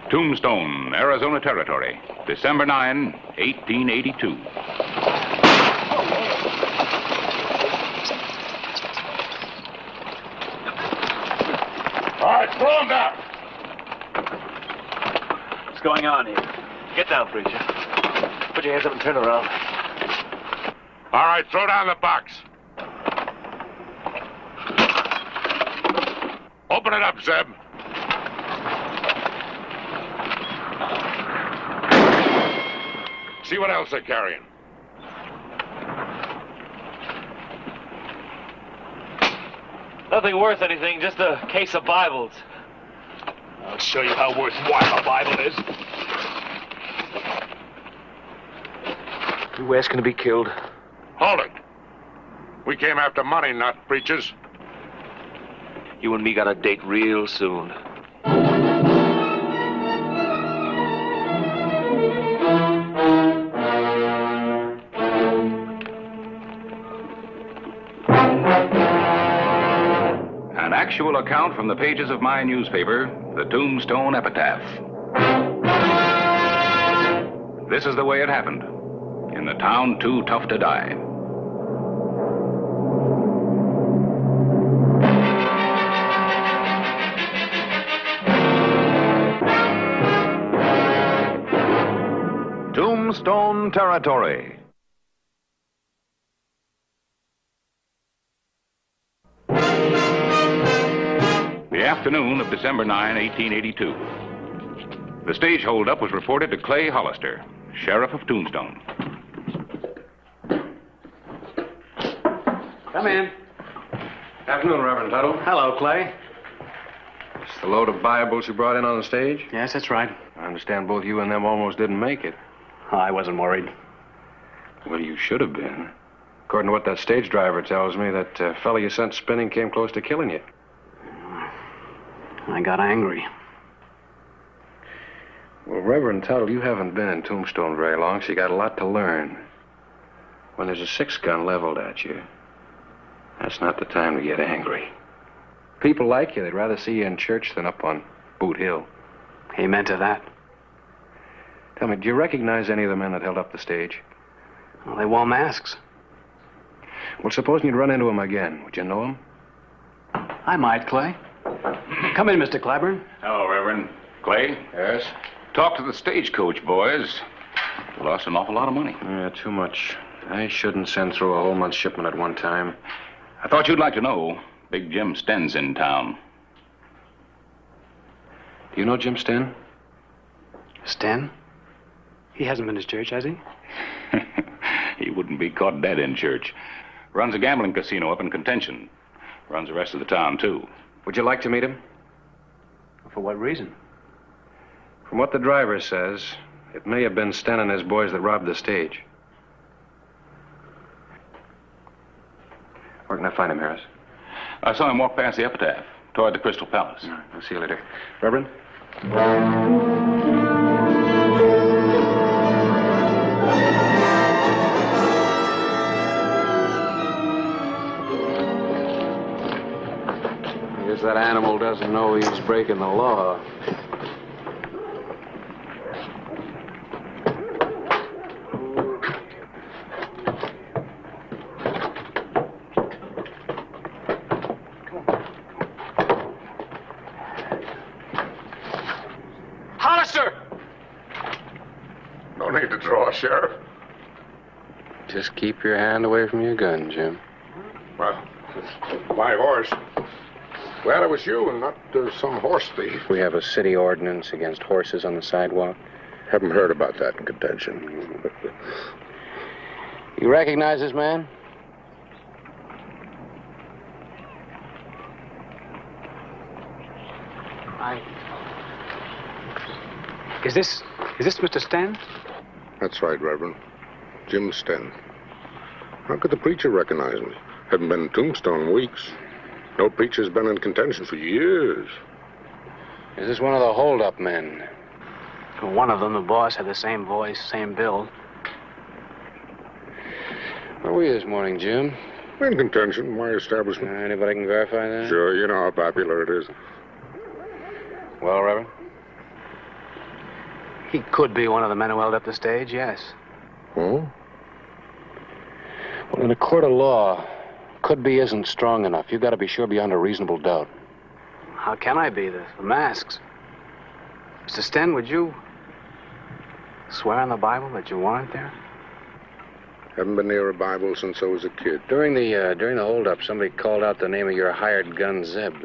Tombstone, Arizona Territory, December 9, 1882. All right, throw him down. What's going on here? Get down, preacher. Put your hands up and turn around. All right, throw down the box. Open it up, Zeb. See what else they're carrying. Nothing worth anything, just a case of Bibles. I'll show you how worthwhile a Bible is. You asking to be killed? Hold it. We came after money, not preachers. You and me got a date real soon. An actual account from the pages of my newspaper, the Tombstone Epitaph. This is the way it happened. In the town too tough to die. Tombstone Territory. The afternoon of December 9, 1882. The stage holdup was reported to Clay Hollister, Sheriff of Tombstone. Come in. Afternoon, Reverend Tuttle. Hello, Clay. It's the load of Bibles you brought in on the stage? Yes, that's right. I understand both you and them almost didn't make it. Oh, I wasn't worried. Well, you should have been. According to what that stage driver tells me, that fella you sent spinning came close to killing you. I got angry. Well, Reverend Tuttle, you haven't been in Tombstone very long, so you got a lot to learn. When there's a 6-gun leveled at you, that's not the time to get angry. People like you. They'd rather see you in church than up on Boot Hill. Amen to that. Tell me, do you recognize any of the men that held up the stage? Well, they wore masks. Well, supposing you'd run into them again, would you know them? I might, Clay. Come in, Mr. Claiborne. Hello, Reverend. Clay? Yes? Talk to the stagecoach boys. Lost an awful lot of money. Yeah, too much. I shouldn't send through a whole month's shipment at one time. I thought you'd like to know. Big Jim Sten's in town. Do you know Jim Sten? Sten? He hasn't been to church, has he? He wouldn't be caught dead in church. Runs a gambling casino up in Contention. Runs the rest of the town, too. Would you like to meet him? For what reason? From what the driver says, it may have been Sten and his boys that robbed the stage. Where can I find him, Harris? I saw him walk past the Epitaph, toward the Crystal Palace. All right, I'll see you later. Reverend? I guess that animal doesn't know he's breaking the law. Hollister! No need to draw, Sheriff. Just keep your hand away from your gun, Jim. Well, my horse. Glad it was you and not some horse thief. We have a city ordinance against horses on the sidewalk. Haven't heard about that in Contention. You recognize this man? Is this Mr. Sten? That's right, Reverend. Jim Sten. How could the preacher recognize me? Hadn't been in Tombstone in weeks. No preacher's been in Contention for years. Is this one of the hold-up men? Well, one of them, the boss, had the same voice, same build. Where were you this morning, Jim? In Contention, my establishment. Anybody can verify that? Sure, you know how popular it is. Well, Reverend? He could be one of the men who held up the stage, yes. Oh? Well, in a court of law, could be isn't strong enough. You've got to be sure beyond a reasonable doubt. How can I be? The masks. Mr. Sten, would you swear on the Bible that you weren't there? Haven't been near a Bible since I was a kid. During the holdup, somebody called out the name of your hired gun, Zeb.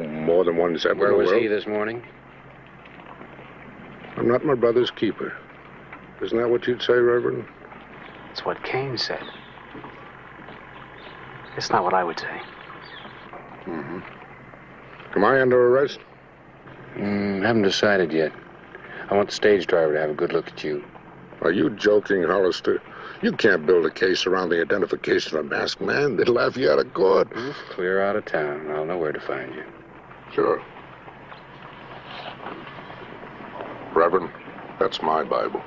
More than one Zeb. Where was world. he this morning? I'm not my brother's keeper. Isn't that what you'd say, Reverend? It's what Cain said. It's not what I would say. Mm-hmm. Am I under arrest? Haven't decided yet. I want the stage driver to have a good look at you. Are you joking, Hollister? You can't build a case around the identification of a masked man. They'd laugh you out of court. Clear out of town. I'll know where to find you. Sure. Reverend, that's my Bible.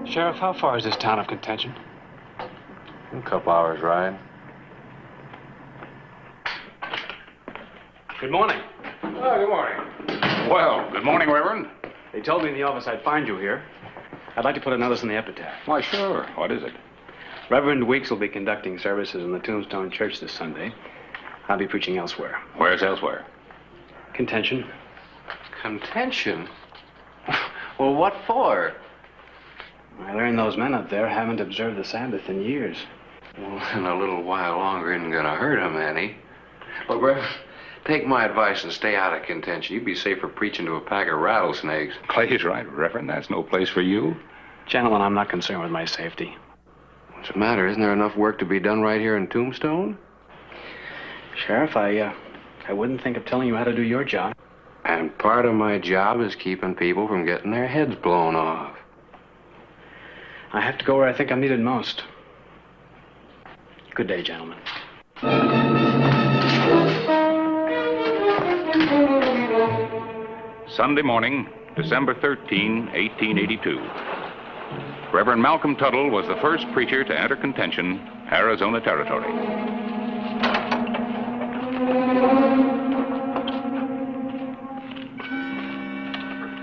Sheriff, how far is this town of contention? A couple hours ride. Good morning. Oh, good morning. Well, good morning, Reverend. They told me in the office I'd find you here. I'd like to put a notice in the epitaph. Why, sure. What is it? Reverend Weeks will be conducting services in the Tombstone Church this Sunday. I'll be preaching elsewhere. Where's elsewhere? Contention. Contention? Well, what for? I learned those men up there haven't observed the Sabbath in years. Well, in a little while longer isn't gonna hurt him any. Look, Rev, take my advice and stay out of contention. You'd be safer preaching to a pack of rattlesnakes. Clay's right, Reverend. That's no place for you. Gentlemen, I'm not concerned with my safety. What's the matter? Isn't there enough work to be done right here in Tombstone? Sheriff, I wouldn't think of telling you how to do your job. And part of my job is keeping people from getting their heads blown off. I have to go where I think I'm needed most. Good day, gentlemen. Sunday morning, December 13, 1882. Reverend Malcolm Tuttle was the first preacher to enter contention, Arizona Territory.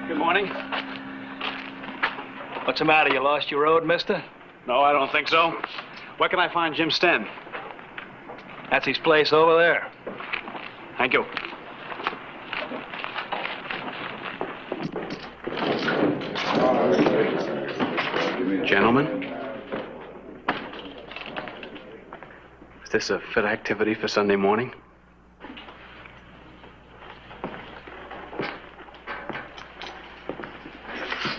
Good morning. What's the matter? You lost your road, mister? No, I don't think so. Where can I find Jim Sten? That's his place over there. Thank you. Gentlemen, is this a fit activity for Sunday morning?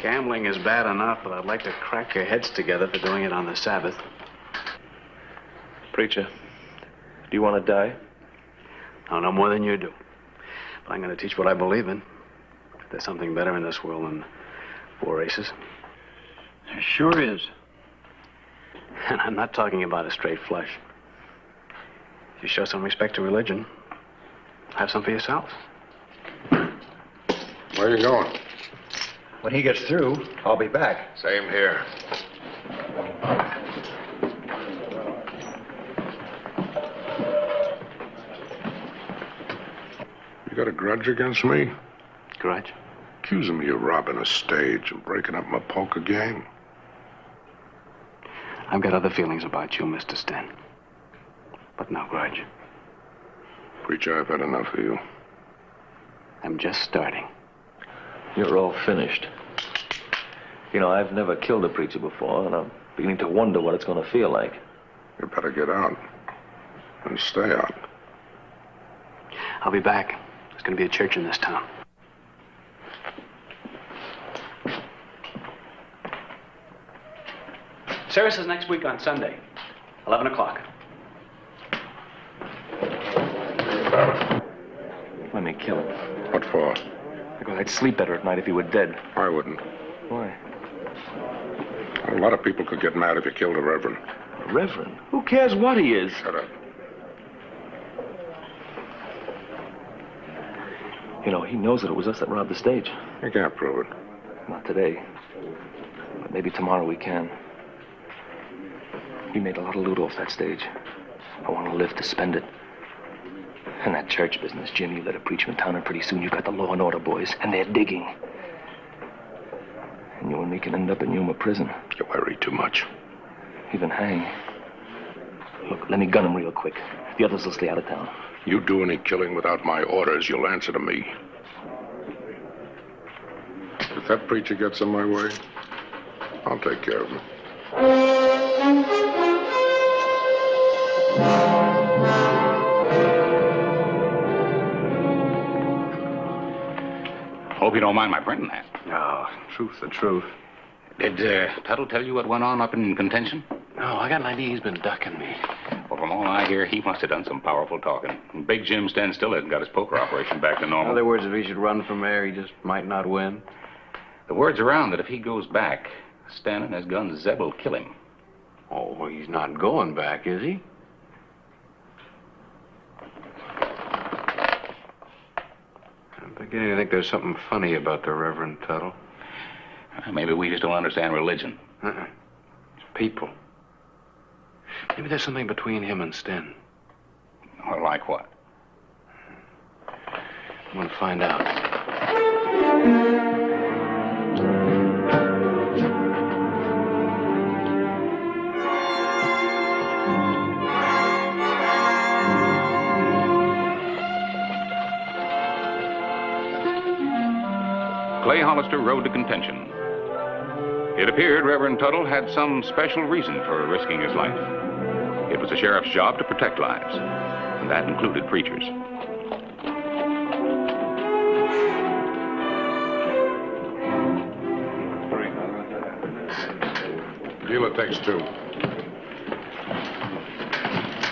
Gambling is bad enough, but I'd like to crack your heads together for doing it on the Sabbath. Preacher, do you want to die? I know more than you do. But I'm going to teach what I believe in. There's something better in this world than 4 races. There sure is. And I'm not talking about a straight flush. If you show some respect to religion, have some for yourself. Where are you going? When he gets through, I'll be back. Same here. You got a grudge against me? Grudge? Accusing me of robbing a stage and breaking up my poker game? I've got other feelings about you, Mr. Sten. But no grudge. Preacher, I've had enough of you. I'm just starting. You're all finished. You know, I've never killed a preacher before, and I'm beginning to wonder what it's going to feel like. You better get out. And stay out. I'll be back. There's going to be a church in this town. Service is next week on Sunday, 11 o'clock. Let me kill him. What for? Because I'd sleep better at night if he were dead. I wouldn't. Why? A lot of people could get mad if you killed a reverend. A reverend? Who cares what he is? Shut up. You know, he knows that it was us that robbed the stage. You can't prove it. Not today. But maybe tomorrow we can. We made a lot of loot off that stage. I want to live to spend it. And that church business, Jim, you let a preacher in town, and pretty soon you got the law and order boys, and they're digging. And you and me can end up in Yuma prison. You worry too much. Even hang. Look, let me gun him real quick. The others will stay out of town. You do any killing without my orders, you'll answer to me. If that preacher gets in my way, I'll take care of him. Hope you don't mind my printing that. No, truth, the truth. Did Tuttle tell you what went on up in contention? No, I got an idea he's been ducking me. Well, from all I hear, he must have done some powerful talking. Big Jim Sten still hasn't got his poker operation back to In normal. other words, if he should run from there, he just might not win. The word's around that if he goes back, Sten and his gun Zeb will kill him. Oh, well, he's not going back, is he? I'm beginning to think there's something funny about the Reverend Tuttle. Maybe we just don't understand religion. It's people. Maybe there's something between him and Sten. Or like what? I'm going to find out. Clay Hollister rode to contention. It appeared Reverend Tuttle had some special reason for risking his life. It was the sheriff's job to protect lives, and that included preachers. Dealer takes 2.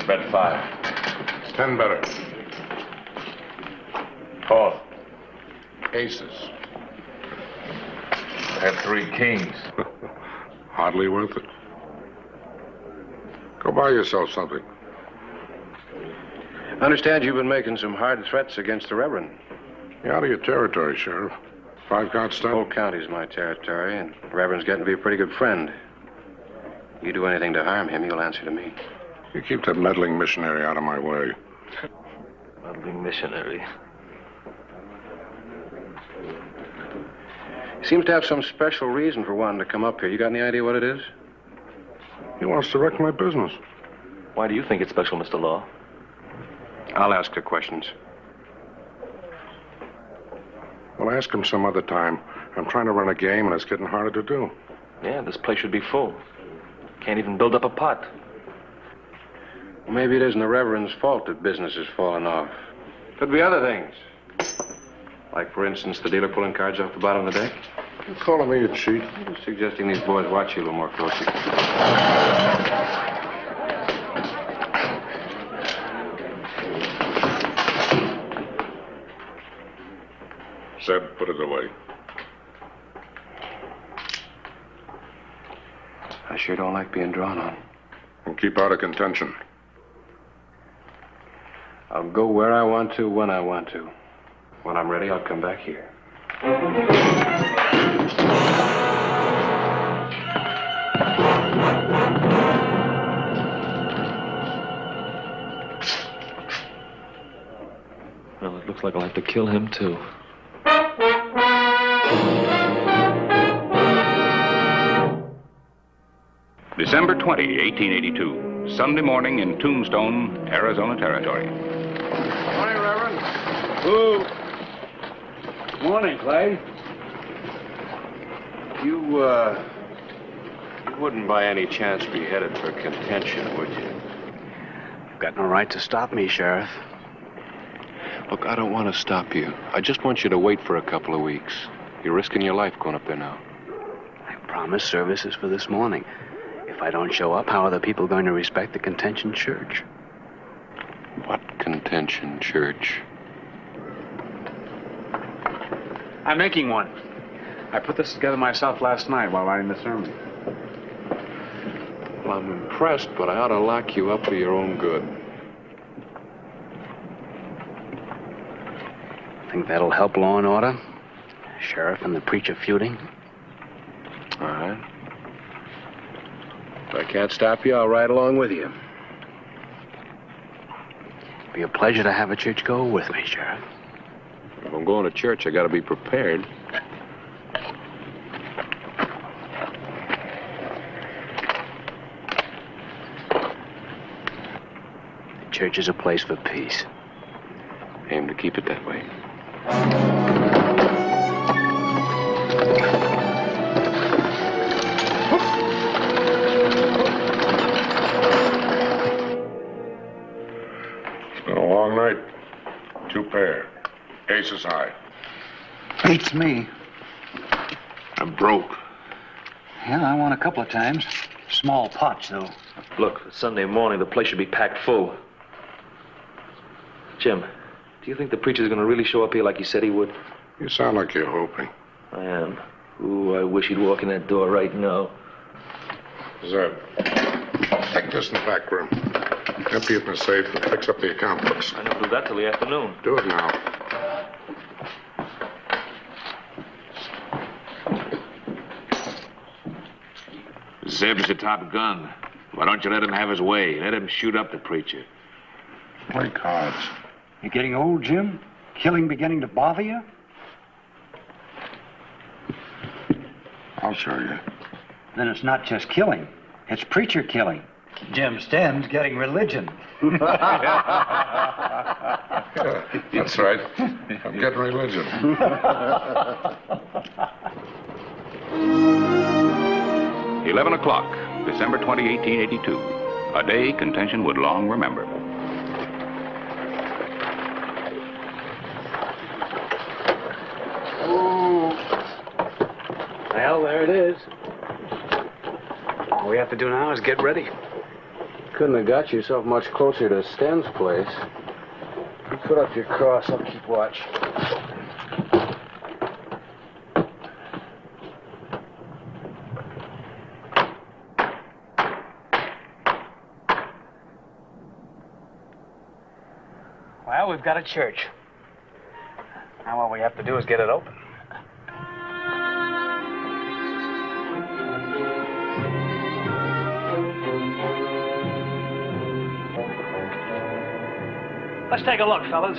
Bet 5. It's 10 better. Call. Aces. I have 3 kings. Hardly worth it. Go buy yourself something. I understand you've been making some hard threats against the Reverend. You're out of your territory, Sheriff. 5-count The whole stunt. county's my territory, and the Reverend's getting to be a pretty good friend. You do anything to harm him, you'll answer to me. You keep that meddling missionary out of my way. Meddling missionary. He seems to have some special reason for wanting to come up here. You got any idea what it is? He wants to wreck my business. Why do you think it's special, Mr. Law? I'll ask the questions. Well, ask him some other time. I'm trying to run a game, and it's getting harder to do. Yeah, this place should be full. Can't even build up a pot. Well, maybe it isn't the Reverend's fault that business has fallen off. Could be other things. Like, for instance, the dealer pulling cards off the bottom of the deck. You calling me a cheat? I'm just suggesting these boys watch you a little more closely. Zeb, put it away. I sure don't like being drawn on. And keep out of contention. I'll go where I want to, when I want to. When I'm ready, I'll come back here. Well, it looks like I'll have to kill him, too. December 20, 1882, Sunday morning in Tombstone, Arizona Territory. Morning, Reverend. Hello. Morning, Clay. You wouldn't by any chance be headed for contention, would you? You've got no right to stop me, Sheriff. Look, I don't want to stop you. I just want you to wait for a couple of weeks. You're risking your life going up there now. I promised services for this morning. If I don't show up, how are the people going to respect the contention church? What contention church? I'm making one. I put this together myself last night while writing the sermon. Well, I'm impressed, but I ought to lock you up for your own good. Think that'll help law and order? Sheriff and the preacher feuding? All right. If I can't stop you, I'll ride along with you. It'd be a pleasure to have a church go with me, Sheriff. If I'm going to church, I gotta be prepared. The church is a place for peace. Aim to keep it that way. It's been a long night. 2 pair. Aces high. Beats me. I'm broke. Yeah, I won a couple of times. Small pots, though. Look, it's Sunday morning, the place should be packed full. Jim, do you think the preacher's gonna really show up here like he said he would? You sound like you're hoping. I am. Ooh, I wish he'd walk in that door right now. Zeb, take this in the back room. Empty it in the safe and fix up the account books. I never do that till the afternoon. Do it now. Zeb's the top gun. Why don't you let him have his way? Let him shoot up the preacher. Play cards. You getting old, Jim? Killing beginning to bother you? I'll show you. Then it's not just killing. It's preacher killing. Jim Sten's getting religion. That's right. I'm getting religion. 11 o'clock, December 20, 1882. A day contention would long remember. Well, there it is. All we have to do now is get ready. Couldn't have got yourself much closer to Sten's place. You put up your cross, I'll keep watch. Well, we've got a church. Now all we have to do is get it open. Let's take a look, fellas.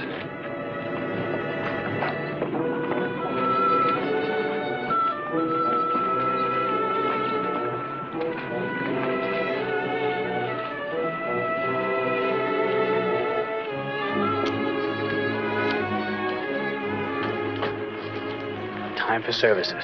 Time for services.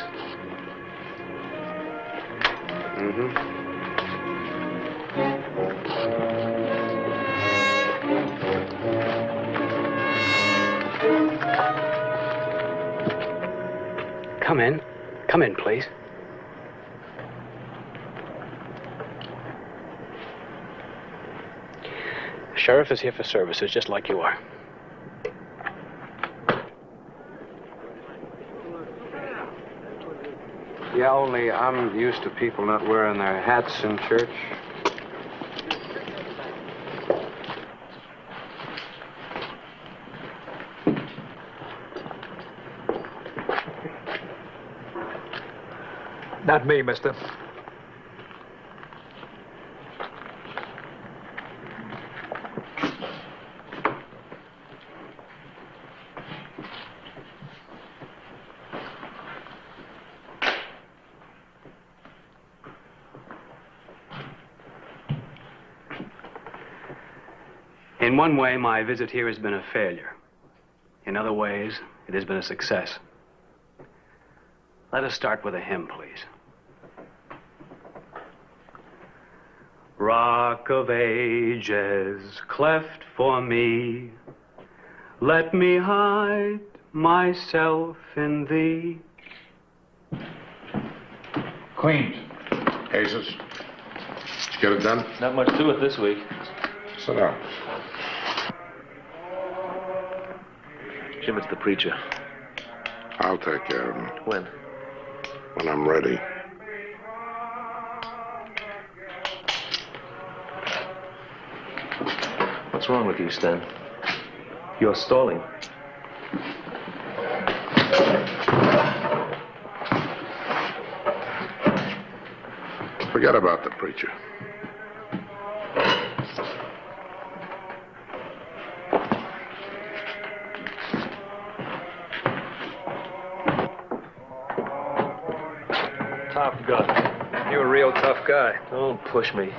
Come in. Come in, please. Sheriff is here for services, just like you are. Yeah, only I'm used to people not wearing their hats in church. Not me, mister. In one way, my visit here has been a failure. In other ways, it has been a success. Let us start with a hymn, please. Rock of ages, cleft for me, let me hide myself in thee. Queens. Aces. Did you get it done? Not much to it this week. Sit down. Jim, it's the preacher. I'll take care of him When? when I'm ready. What's wrong with you, Sten? You're stalling. Forget about the preacher. Top gun. You're a real tough guy. Don't push me.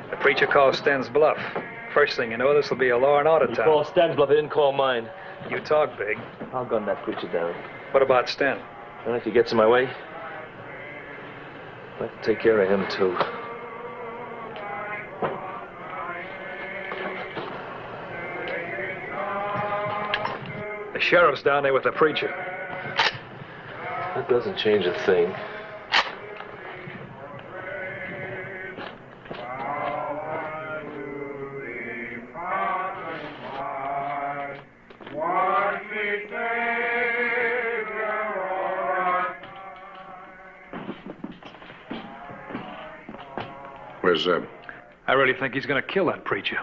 The preacher calls Sten's bluff. First thing you know, this will be a law and order You town. call Stan's bluff, he didn't call mine. You talk big. I'll gun that preacher down. What about Sten? And if he gets in my way, I'll have to take care of him, too. The sheriff's down there with the preacher. That doesn't change a thing. Where's Zeb? I really think he's going to kill that preacher.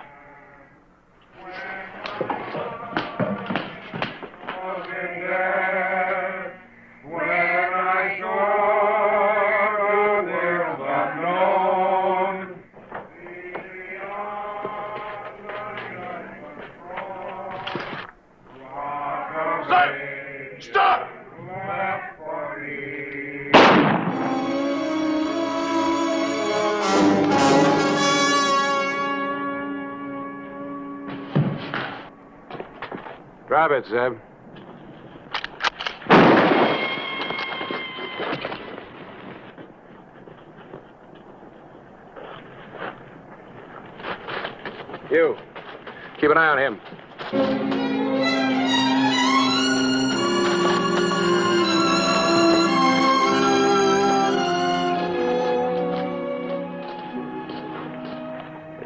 Stop! Grab it, Zeb. You. Keep an eye on him.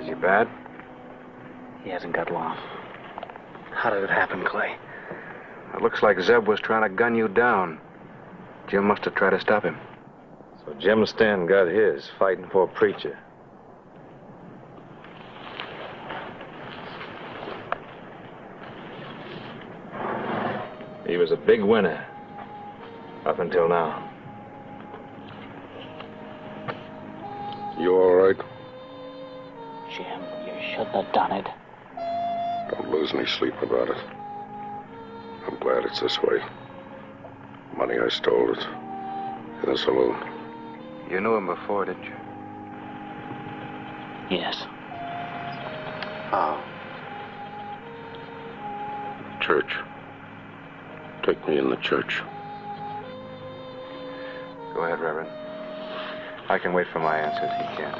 Is he bad? He hasn't got long. How did it happen, Clay? It looks like Zeb was trying to gun you down. Jim must have tried to stop him. So Jim Sten got his, fighting for a preacher. He was a big winner, up until now. You all right? Jim, you shouldn't have done it. Don't lose any sleep about it. I'm glad it's this way. Money I stole it in the saloon. You knew him before, didn't you? Yes. How? Church. Take me in the church. Go ahead, Reverend. I can wait for my answers. He can't.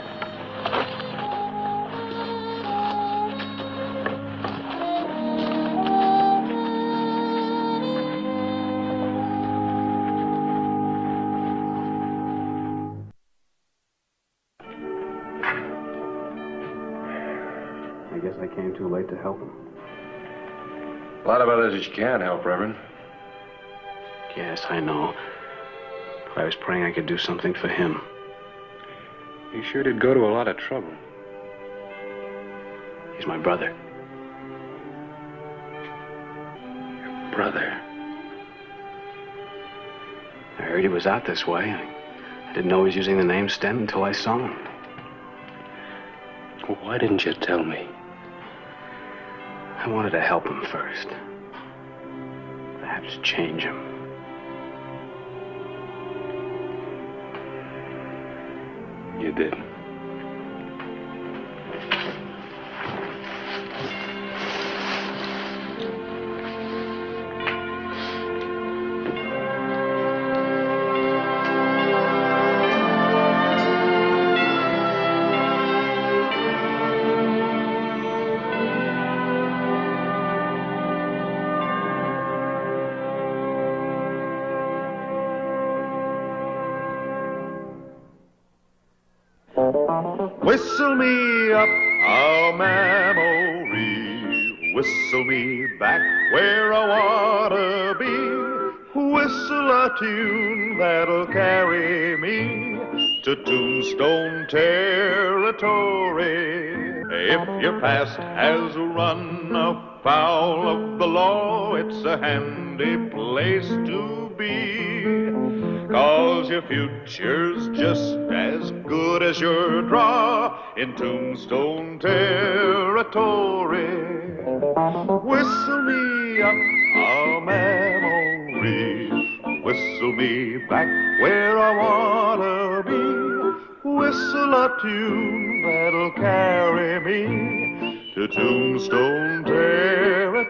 I guess I came too late to help him. A lot of others that you can't help, Reverend. Yes, I know. But I was praying I could do something for him. You sure did go to a lot of trouble. He's my brother. Brother. I heard he was out this way. I didn't know he was using the name Sten until I saw him. Well, why didn't you tell me? I wanted to help him first. Perhaps change him. You did. Whistle me up a memory, whistle me back where I wanna be, whistle a tune that'll carry me to Tombstone territory. If your past has run afoul of the law, it's a handy place to be. 'Cause your future's just as good as your draw in Tombstone territory. Whistle me up a memory, whistle me back where I wanna be. Whistle a tune that'll carry me to Tombstone territory.